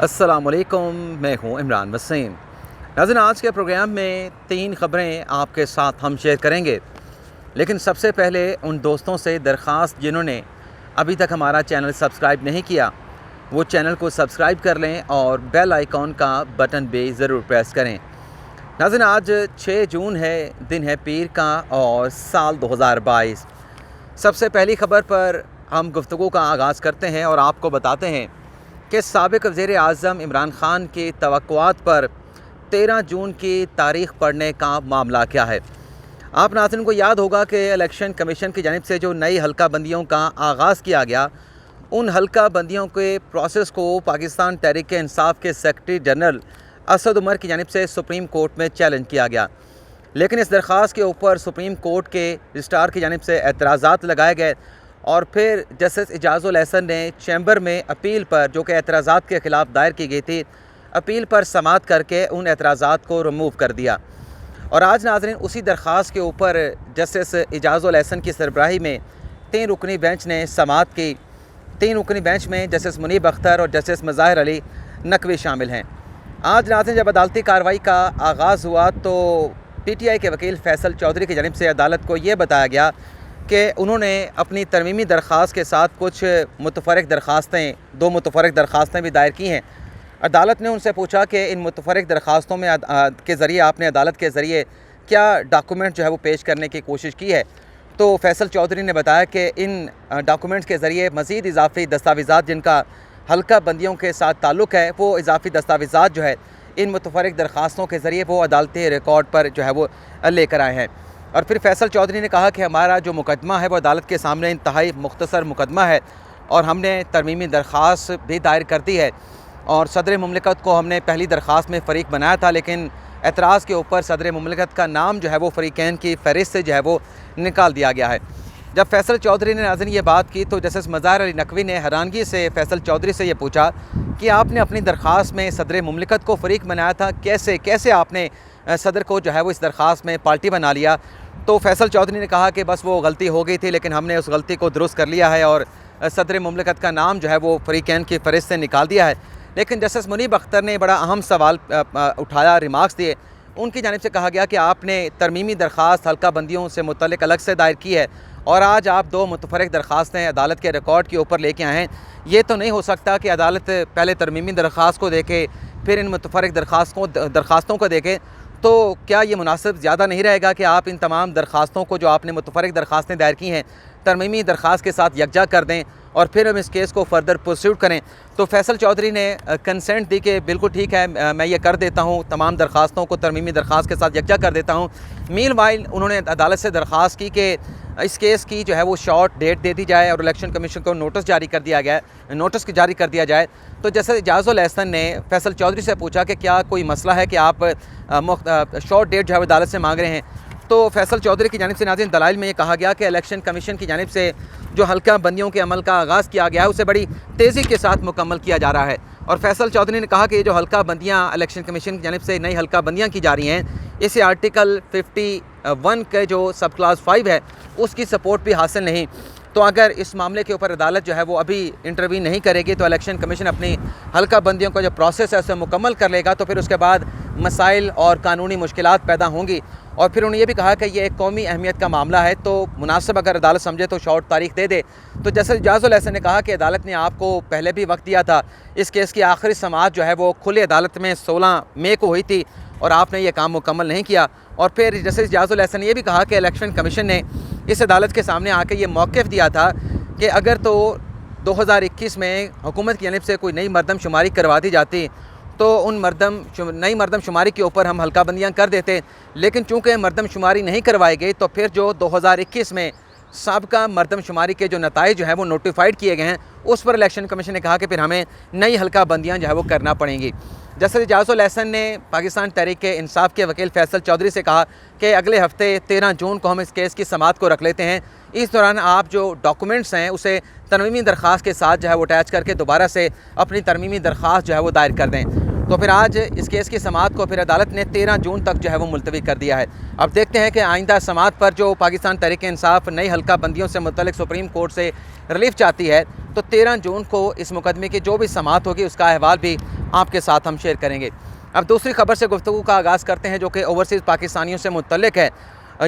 अस्सलामुअलैकुम, मैं हूं इमरान वसीम। नाज़रीन, आज के प्रोग्राम में 3 ख़बरें आपके साथ हम शेयर करेंगे। लेकिन सबसे पहले उन दोस्तों से दरख्वास्त जिन्होंने अभी तक हमारा चैनल सब्सक्राइब नहीं किया, वो चैनल को सब्सक्राइब कर लें और बेल आइकॉन का बटन भी ज़रूर प्रेस करें। नाज़रीन, आज 6 जून है, दिन है पीर का और साल 2022। सबसे पहली ख़बर पर हम गुफ्तगू का आगाज़ करते हैं और आपको बताते हैं कि साबिक़ वज़ीर आज़म इमरान ख़ान की तवक्कुआत पर 13 जून की तारीख़ पढ़ने का मामला क्या है। आप नाज़रीन को याद होगा कि इलेक्शन कमीशन की जानिब से जो नई हल्का बंदियों का आगाज़ किया गया, उन हल्का बंदियों के प्रोसेस को पाकिस्तान तहरीक इंसाफ के सेक्रेटरी जनरल असद उमर की जानिब से सुप्रीम कोर्ट में चैलेंज किया गया। लेकिन इस दरख्वास्त के ऊपर सुप्रीम कोर्ट के रजिस्ट्रार की जानिब से एतराज़ात लगाए गए और फिर जस्टिस इजाज़ुल एहसन ने चैम्बर में अपील पर, जो कि एतराज़ात के ख़िलाफ़ दायर की गई थी, अपील पर समाअत करके उन एतराज़ात को रिमूव कर दिया। और आज नाज़रीन उसी दरख्वास्त के ऊपर जस्टिस इजाज़ुल एहसन की सरबराही में 3 रुकनी बेंच ने समाअत की। 3 रुकनी बेंच में जस्टिस मुनीब अख्तर और जस्टिस मज़ाहिर अली नकवी शामिल हैं। आज नाज़रीन जब अदालती कार्रवाई का आगाज़ हुआ तो PTI के वकील फैसल चौधरी की जानिब से अदालत को ये बताया गया कि उन्होंने अपनी तरमीमी दरख्वास्त के साथ कुछ मुतफ़र्रिक़ दरख्वास्तें, 2 मुतफ़र्रिक़ दरख्वास्तें भी दायर की हैं। अदालत ने उनसे पूछा कि इन मुतफ़र्रिक़ दरख्वास्तों में के ज़रिए आपने अदालत के ज़रिए क्या डॉक्यूमेंट जो है वो पेश करने की कोशिश की है। तो फैसल चौधरी ने बताया कि इन डॉक्यूमेंट्स के ज़रिए मज़ीद इजाफ़ी दस्तावेज़ात जिनका हल्का बंदियों के साथ ताल्लुक़ है, वो इजाफ़ी दस्तावेज़ात जो है इन मुतफ़र्रिक़ दरख्वास्तों के ज़रिए वो अदालती रिकॉर्ड पर जो है वो लेकर आए हैं। और फिर फैसल चौधरी ने कहा कि हमारा जो मुकदमा है वो अदालत के सामने इंतहाई मुख्तसर मुकदमा है और हमने तरमीमी दरख्वास्त भी दायर कर दी है और सदर मुमलिकत को हमने पहली दरख्वास्त में फ़रीक बनाया था, लेकिन एतराज़ के ऊपर सदर मुमलिकत का नाम जो है वो फ़रीक़ैन की फ़हरिस्त से जो है वो निकाल दिया गया है। जब फैसल चौधरी ने नाज़रीन ये बात की तो जस्टिस मज़ाहिर अली नकवी ने हैरानगी से फैसल चौधरी से ये पूछा कि आपने अपनी दरख्वास्त में सदर मुमलिकत को फ़रीक बनाया था, कैसे आपने सदर को जो है वो इस दरख्वास्त में पार्टी बना लिया। तो फैसल चौधरी ने कहा कि बस वो गलती हो गई थी, लेकिन हमने उस गलती को दुरुस्त कर लिया है और सदर मुमलिकत का नाम जो है वो फ़रीक़ैन की फ़हरिस्त से निकाल दिया है। लेकिन जस्टिस मुनीब अख्तर ने बड़ा अहम सवाल उठाया, रिमार्क्स दिए। उनकी जानिब से कहा गया कि आपने तरमीमी दरख्वास्त हल्का बंदियों से मुतल्लिक़ अलग से दायर की है और आज आप 2 मुतफ़र्रिक़ दरख्वास्तें अदालत के रिकॉर्ड के ऊपर लेके आए हैं। ये तो नहीं हो सकता कि अदालत पहले तरमीमी दरख्वास्त को देखे फिर इन मुतफ़र्रिक़ दरख्वास्तों को देखे। तो क्या ये मुनासिब ज़्यादा नहीं रहेगा कि आप इन तमाम दरख्वास्तों को, जो आपने मुतफ़र्रिक़ दरख्वास्तें दायर की हैं, तरमीमी दरख्वास्त के साथ यकजा कर दें और फिर हम इस केस को फ़र्दर प्रोसीड करें। तो फैसल चौधरी ने कंसेंट दी कि बिल्कुल ठीक है, मैं ये कर देता हूँ, तमाम दरख्वास्तों को तरमीमी दरख्वास्त के साथ यकजा कर देता हूँ। मीनवाइल उन्होंने अदालत से दरख्वास्त की कि इस केस की जो है वो शॉर्ट डेट दे दी जाए और इलेक्शन कमीशन को नोटिस जारी कर दिया जाए। तो जैसे इजाज़ुल एहसन ने फैसल चौधरी से पूछा कि क्या कोई मसला है कि आप शॉर्ट डेट जो है वो अदालत से मांग रहे हैं। तो फैसल चौधरी की जानिब से नाज़रीन दलाइल में ये कहा गया कि इलेक्शन कमीशन की जानिब से जो हल्का बंदियों के अमल का आगाज़ किया गया है उसे बड़ी तेज़ी के साथ मुकम्मल किया जा रहा है। और फैसल चौधरी ने कहा कि ये जो हल्का बंदियाँ इलेक्शन कमीशन की जानिब से नई हल्का बंदियाँ की जा रही हैं, इसे आर्टिकल 51 के जो सब क्लास 5 है उसकी सपोर्ट भी हासिल नहीं। तो अगर इस मामले के ऊपर अदालत जो है वो अभी इंटरवीन नहीं करेगी तो इलेक्शन कमीशन अपनी हल्का बंदियों का जो प्रोसेस है उसे मुकम्मल कर लेगा। तो फिर उसके बाद मसाइल और कानूनी मुश्किलात पैदा होंगी। और फिर उन्होंने ये भी कहा कि ये एक कौमी अहमियत का मामला है, तो मुनासिब अगर अदालत समझे तो शॉर्ट तारीख दे दे। तो जैसे इजाज़ुल एहसन ने कहा कि अदालत ने आपको पहले भी वक्त दिया था, इस केस की आखिरी समाअत जो है वो खुली अदालत में 16 मई को हुई थी और आपने ये काम मुकम्मल नहीं किया। और फिर जैसे इजाज़ुल एहसन ने यह भी कहा कि इलेक्शन कमीशन ने इस अदालत के सामने आके ये मौक़िफ़ दिया था कि अगर तो 2021 में हुकूमत की जानिब से कोई नई मरदमशुमारी करवा दी जाती तो उन नई मरदमशुमारी के ऊपर हम हल्का बंदियाँ कर देते, लेकिन चूँकि मरदमशुमारी नहीं करवाई गई तो फिर जो 2021 में साबका मरदमशुमारी के जो नताइज जो हैं वो नोटिफाइड किए गए हैं, उस पर इलेक्शन कमीशन ने कहा कि फिर हमें नई हल्का बंदियाँ जो है वो करना पड़ेंगी। जैसे इजाज़ुल एहसन ने पाकिस्तान तहरीक इंसाफ के वकील फैसल चौधरी से कहा कि अगले हफ्ते 13 जून को हम इस केस की समाअत को रख लेते हैं। इस दौरान आप जो डॉक्यूमेंट्स हैं उसे तरमीमी दरख्वास्त के साथ जो है वो अटैच करके दोबारा से अपनी तरमीमी दरख्वास्त जो है वो दायर कर दें। तो फिर आज इस केस की समाअत को फिर अदालत ने 13 जून तक जो है वो मुलतवी कर दिया है। अब देखते हैं कि आइंदा समाअत पर जो पाकिस्तान तहरीक इंसाफ नई हल्का बंदियों से मुतल्लिक़ सुप्रीम कोर्ट से रिलीफ चाहती है, तो 13 जून को इस मुकदमे की जो भी समाअत होगी उसका अहवाल भी आपके साथ हम शेयर करेंगे। अब दूसरी खबर से गुफ्तगू का आगाज़ करते हैं जो कि ओवरसीज़ पाकिस्तानियों से मुतल्लिक़ है।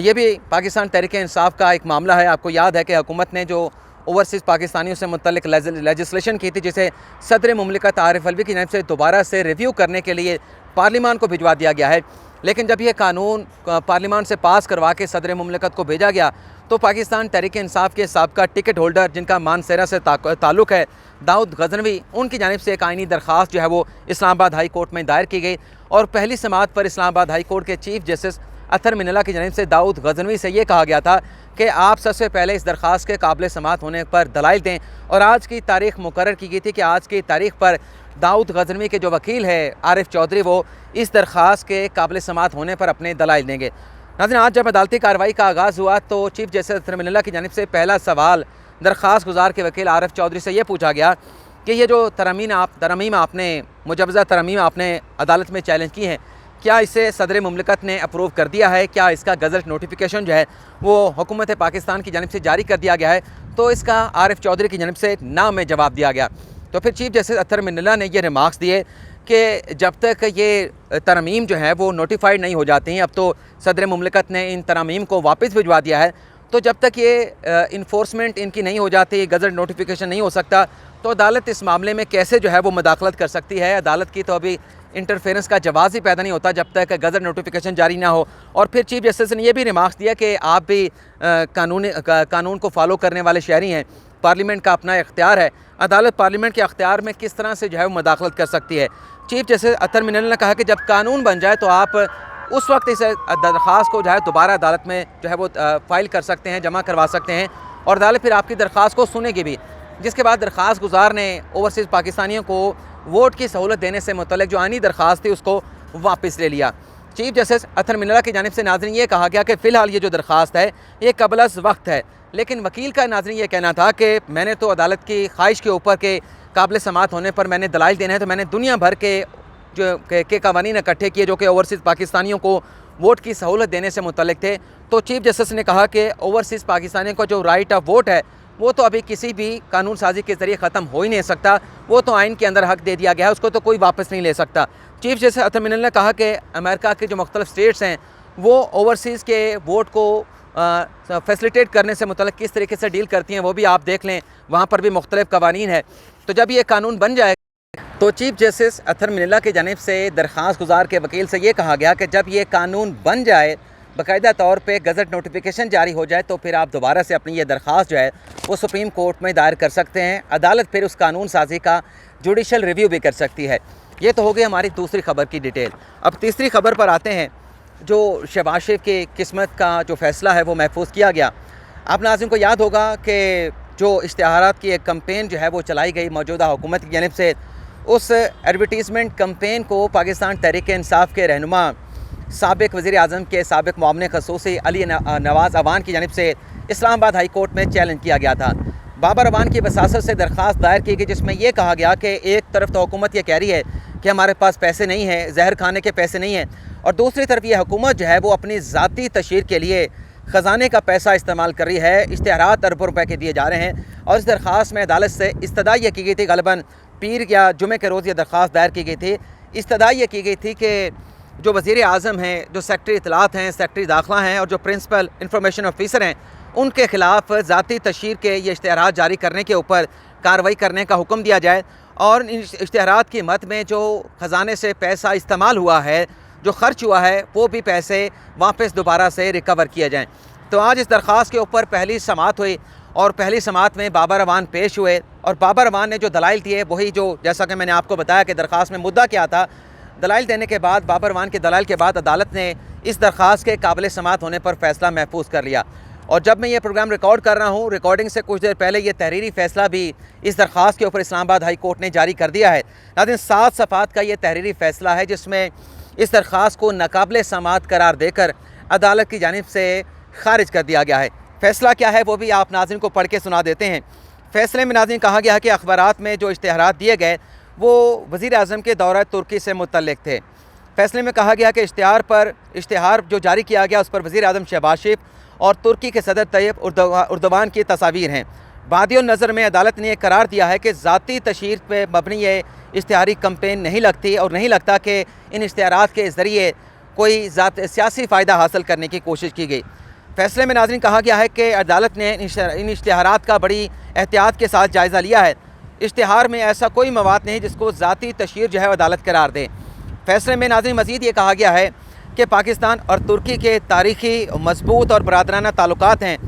ये भी पाकिस्तान तहरीक इंसाफ का एक मामला है। आपको याद है कि हुकूमत ने जो ओवरसीज़ पाकिस्तानियों से मुतल्लिक़ लेजिस्लेशन की थी, जिसे सदर मुमलिकत आरिफ अलवी की जानिब से दोबारा से रिव्यू करने के लिए पार्लिमान को भिजवा दिया गया है। लेकिन जब यह कानून पार्लिमान से पास करवा के सदर मुमलिकत को भेजा गया तो पाकिस्तान तहरीक इंसाफ के साबका टिकट होल्डर, जिनका मानसरा से ताल्लुक़ है, दाऊद गजनवी, उनकी जानिब से एक आइनी दरख्वास्त जो है वो इस्लामाबाद हाई कोर्ट में दायर की गई। और पहली समाअत पर इस्लामाबाद हाई कोर्ट के चीफ जस्टिस अतर मिनल्ला की जानिब से दाऊद गजनवी से ये कहा गया था कि आप सबसे पहले इस दरख्वास्त के काबिल समाअत होने पर दलाइल दें। और आज की तारीख मुकर्रर की गई थी कि आज की तारीख पर दाऊद गजनवी के जो वकील है आरिफ चौधरी, वो इस दरख्वास्त के काबिल समाअत होने पर अपने दलाइल देंगे। नाज़रीन, आज जब अदालती कार्रवाई का आगाज़ हुआ तो चीफ जस्टिस अतर मिनल्ला की जानिब से पहला सवाल दरख्वास्त गुजार के वकील आरिफ चौधरी से ये पूछा गया कि ये जो तरमीम आपने मुजवज़ा तरमीम आपने अदालत में चैलेंज की हैं, क्या इसे सदर मुमलिकत ने अप्रूव कर दिया है? क्या इसका गज़ट नोटिफिकेशन जो है वो हुकूमत पाकिस्तान की जानिब से जारी कर दिया गया है? तो इसका आरिफ चौधरी की जानिब से ना में जवाब दिया गया। तो फिर चीफ जस्टिस अतर मिनल्ला ने ये रिमार्क्स दिए कि जब तक ये तरमीम जो है वो नोटिफाइड नहीं हो जाती हैं, अब तो सदर मुमलिकत ने इन तरमीम को वापस भिजवा दिया है, तो जब तक ये इन्फोर्समेंट इनकी नहीं हो जाती, गज़ट नोटिफिकेशन नहीं हो सकता, तो अदालत इस मामले में कैसे जो है वो मुदाखलत कर सकती है? अदालत की तो अभी इंटरफेरेंस का जवाज़ ही पैदा नहीं होता जब तक गज़ट नोटिफिकेशन जारी ना हो। और फिर चीफ जस्टिस ने यह भी रिमार्क्स दिया कि आप भी कानून को फॉलो करने वाले शहरी हैं, पार्लियामेंट का अपना इख्तियार है, अदालत पार्लियामेंट के अख्तियार में किस तरह से जो है वो मुदाखलत कर सकती है? चीफ जस्टिस अतर मिनल्ला ने कहा कि जब कानून बन जाए तो आप उस वक्त इस दरख्वास्त को जो है दोबारा अदालत में जो है वो फ़ाइल कर सकते हैं, जमा करवा सकते हैं, और अदालत फिर आपकी दरख्वास्त को सुनेगी भी। जिसके बाद दरख्वास्त गुजार ने ओवरसीज़ पाकिस्तानियों को वोट की सहूलत देने से मुतल्लिक़ जो आइनी दरख्वास्त थी उसको वापस ले लिया। चीफ जस्टिस अतर मिनल्ला की जानिब से नाज़रीन ये कहा गया कि फ़िलहाल ये जो दरख्वास्त है ये कबल वक्त है, लेकिन वकील का नाज़रीन ये कहना था कि मैंने तो अदालत की ख्वाहिश के ऊपर के काबिल समाअत होने पर मैंने दलाइल देने हैं, तो मैंने दुनिया भर के जो कवानीन इकट्ठे किए जो कि ओवरसीज़ पाकिस्तानियों को वोट की सहूलत देने से मुतल्लिक़ थे। तो चीफ जस्टिस ने कहा कि ओवरसीज़ पाकिस्तानियों का जो राइट ऑफ वोट है वो तो अभी किसी भी कानून साजी के ज़रिए ख़त्म हो ही नहीं सकता, वो तो आइन के अंदर हक़ दे दिया गया है, उसको तो कोई वापस नहीं ले सकता। चीफ जस्टिस अतर मिनल्ला ने कहा कि अमेरिका के जो मुख्तलिफ स्टेट्स हैं वो ओवरसीज़ के वोट को फैसिलिटेट करने से मुतल्लिक़ किस तरीके से डील करती हैं वो भी आप देख लें, वहाँ पर भी मुख्तलिफ कवानीन है। तो जब ये कानून बन जाए तो चीफ जस्टिस अतर मिनल्ला की जानिब से दरख्वास्त गुजार के वकील से ये कहा गया कि जब ये कानून बन जाए, बाकायदा तौर पे गज़ट नोटिफिकेशन जारी हो जाए, तो फिर आप दोबारा से अपनी ये दरख्वास्त जो है वो सुप्रीम कोर्ट में दायर कर सकते हैं। अदालत फिर उस कानून साजी का जुडिशल रिव्यू भी कर सकती है। ये तो हो गई हमारी दूसरी खबर की डिटेल। अब तीसरी खबर पर आते हैं। जो शहबाज शरीफ की किस्मत का जो फ़ैसला है वो महफूज किया गया। आप नाज़रीन को याद होगा कि जो इश्तिहारात की एक कंपेन जो है वो चलाई गई मौजूदा हुकूमत की जानिब से, उस एडवर्टीज़मेंट कंपेन को पाकिस्तान तहरीक इंसाफ के रहनुमा साबिक़ वज़ीर आज़म के साबिक़ मुआविन ख़ुसूसी अली नवाज़ अवान की जानिब से इस्लामाबाद हाई कोर्ट में चैलेंज किया गया था। बाबर अवान की वसासत से दरख्वास्त दायर की गई जिसमें यह कहा गया कि एक तरफ तो हुकूमत ये कह रही है कि हमारे पास पैसे नहीं हैं, जहर खाने के पैसे नहीं हैं, और दूसरी तरफ ये हुकूमत जो है वो अपनी ज़ाती तशहीर के लिए ख़जाने का पैसा इस्तेमाल कर रही है। इश्तिहारात अरबों रुपए के दिए जा रहे हैं। और इस दरख्वास्त में अदालत से इस्तदा ये की गई थी, ग़ालिबन पीर या जुमे के रोज़ ये दरख्वास्त दायर की गई थी। इस्तदा ये की गई थी कि जो वज़ीर आज़म हैं, जो सेक्रेटरी इतलात हैं, सेक्रेटरी दाखिला हैं, और जो प्रिंसिपल इंफॉर्मेशन ऑफिसर हैं, उनके ख़िलाफ़ ज़ाती तशहीर के ये इश्तिहारात जारी करने के ऊपर कार्रवाई करने का हुक्म दिया जाए, और इन इश्तिहारात की मद में जो ख़जाने से पैसा इस्तेमाल हुआ है, जो ख़र्च हुआ है, वो भी पैसे वापस दोबारा से रिकवर किए जाएँ। तो आज इस दरख्वास्त के ऊपर पहली समाअत हुई, और पहली समाअत में बाबर अवान पेश हुए, और बाबर अवान ने जो दलाइल दिए वही जो जैसा कि मैंने आपको बताया कि दरख्वास्त में मुद्दा क्या था, दलाइल देने के बाद बाबर अवान के दलाइल के बाद अदालत ने इस दरख्वास्त के काबिल समाअत होने पर फ़ैसला महफूज कर लिया। और जब मैं ये प्रोग्राम रिकॉर्ड कर रहा हूँ, रिकॉर्डिंग से कुछ देर पहले ये तहरीरी फ़ैसला भी इस दरख्वास्त के ऊपर इस्लामाबाद हाई कोर्ट ने जारी कर दिया है। नाज़रीन, 7 सफ़ात का ये तहरीरी फ़ैसला है जिसमें इस दरख्वास्त को नाकाबिल समाअत करार देकर अदालत की जानिब से खारिज कर दिया गया है। फ़ैसला क्या है वो भी आप नाज़रीन को पढ़ के सुना देते हैं। फ़ैसले में नाज़रीन कहा गया है कि अखबारात में जो इश्तिहारात दिए गए वो वज़ीर आज़म के दौरा तुर्की से मुतल्लिक़ थे। फ़ैसले में कहा गया कि इश्तिहार जो जारी किया गया उस पर वज़ीर आज़म शहबाज शरीफ और तुर्की के सदर तैयब उर्दवान की तस्वीर हैं। बादियों नज़र में अदालत ने करार दिया है कि ज़ाती तशहीर पर मबनी ये इश्तिहारी कैंपेन नहीं लगती और नहीं लगता कि इन इश्तिहारात के ज़रिए कोई सियासी फ़ायदा हासिल करने की कोशिश की गई। फ़ैसले में नाज़रीन कहा गया है कि अदालत ने इन इश्तिहारात का बड़ी एहतियात के साथ जायज़ा लिया है। इश्तिहार में ऐसा कोई मवाद नहीं जिसको ज़ाती तशहीर जो है अदालत करार दे। फ़ैसले में नाज़रीन मज़ीद ये कहा गया है कि पाकिस्तान और तुर्की के तारीख़ी मजबूत और बरादराना ताल्लुकात हैं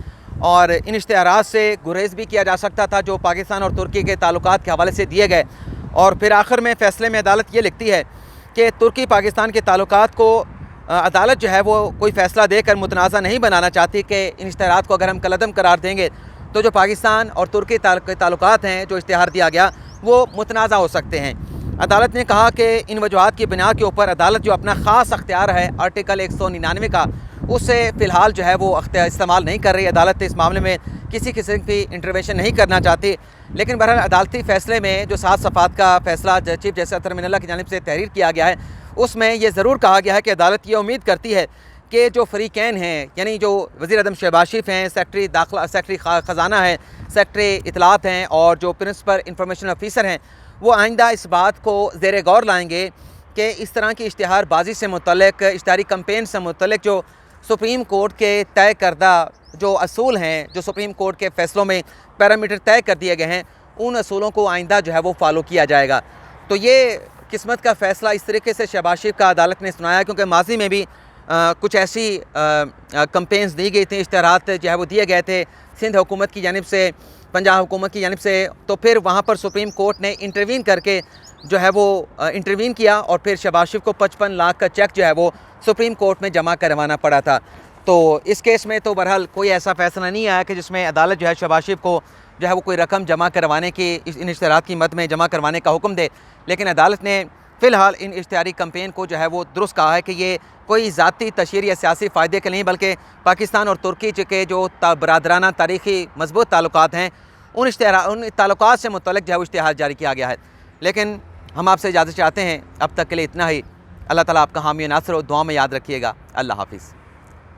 और इन इश्तिहारात से गुरेज भी किया जा सकता था जो पाकिस्तान और तुर्की के ताल्लुकात के हवाले से दिए गए। और फिर आखिर में फ़ैसले में अदालत ये लिखती है कि तुर्की पाकिस्तान के ताल्लुकात को अदालत जो है वो कोई फ़ैसला देकर मुतनाज़ा नहीं बनाना चाहती कि इन इश्तिहारात को अगर हम कलअदम करार देंगे तो जो पाकिस्तान और तुर्की के ताल्लुकात हैं जो इश्तिहार दिया गया वो मुतनाज़ा हो सकते हैं। अदालत ने कहा कि इन वजूहात की बिना के ऊपर अदालत जो अपना ख़ास अख्तियार है आर्टिकल 199 का उससे फ़िलहाल जो है वो इस्तेमाल नहीं कर रही। अदालत इस मामले में किसी किस्म की इंटरवेंशन नहीं करना चाहती। लेकिन बहरहाल अदालती फ़ैसले में जो 7 सफ़ात का फ़ैसला चीफ जस्टिस अतर मिनल्ला की जानिब से तहरीर किया गया है उसमें यह ज़रूर कहा गया है कि अदालत ये उम्मीद करती है कि जो फ़रीक़ैन हैं यानी जो वज़ीर आज़म शहबाज शरीफ हैं, सेक्रेटरी दाखिला, सेक्रेटरी ख़जाना है, सेक्रेटरी इतलात हैं और जो प्रिंसिपल इंफॉर्मेशन ऑफिसर हैं वो आइंदा इस बात को ज़ेर गौर लाएंगे कि इस तरह की इश्तिहारबाजी से मुतल्लिक़, इश्तिहारी कैंपेन से मुतल्लिक़ जो सुप्रीम कोर्ट के तय करदा जो असूल हैं, जो सुप्रीम कोर्ट के फ़ैसलों में पैरामीटर तय कर दिए गए हैं, उन असूलों को आइंदा जो है वो फॉलो किया जाएगा। तो ये किस्मत का फ़ैसला इस तरीके से शहबाज शरीफ का अदालत ने सुनाया क्योंकि माजी में भी कुछ ऐसी कैंपेन्स दी गई थी, इश्तिहारात जो है वो दिए गए थे सिंध हुकूमत की जानिब से, पंजाब हुकूमत की जानिब से। तो फिर वहाँ पर सुप्रीम कोर्ट ने इंटरवीन करके जो है वो इंटरवीन किया और फिर शहबाज शरीफ को 55 लाख का चेक जो है वो सुप्रीम कोर्ट में जमा करवाना पड़ा था। तो इस केस में तो बहरहाल कोई ऐसा फ़ैसला नहीं आया कि जिसमें अदालत जो है शहबाज शरीफ को जो है वो कोई रकम जमा करवाने की, इन इश्तिहारात की मद में जमा करवाने का हुक्म दे। लेकिन अदालत ने फ़िलहाल इन इश्तिहारी कैंपेन को जो है वो दुरुस्त कहा है कि ये कोई ज़ाती तशहीर या सियासी फ़ायदे के नहीं बल्कि पाकिस्तान और तुर्की के जो बरादराना तारीख़ी मजबूत ताल्लुकात हैं उन ताल्लुकात से मुतल्लिक़ जो है वो इश्तिहार जारी किया गया है। लेकिन हम आपसे इजाज़त चाहते हैं, अब तक के लिए इतना ही। अल्लाह ताला आपका हामी नासर और दुआ में याद रखिएगा। अल्लाह हाफ़िज़।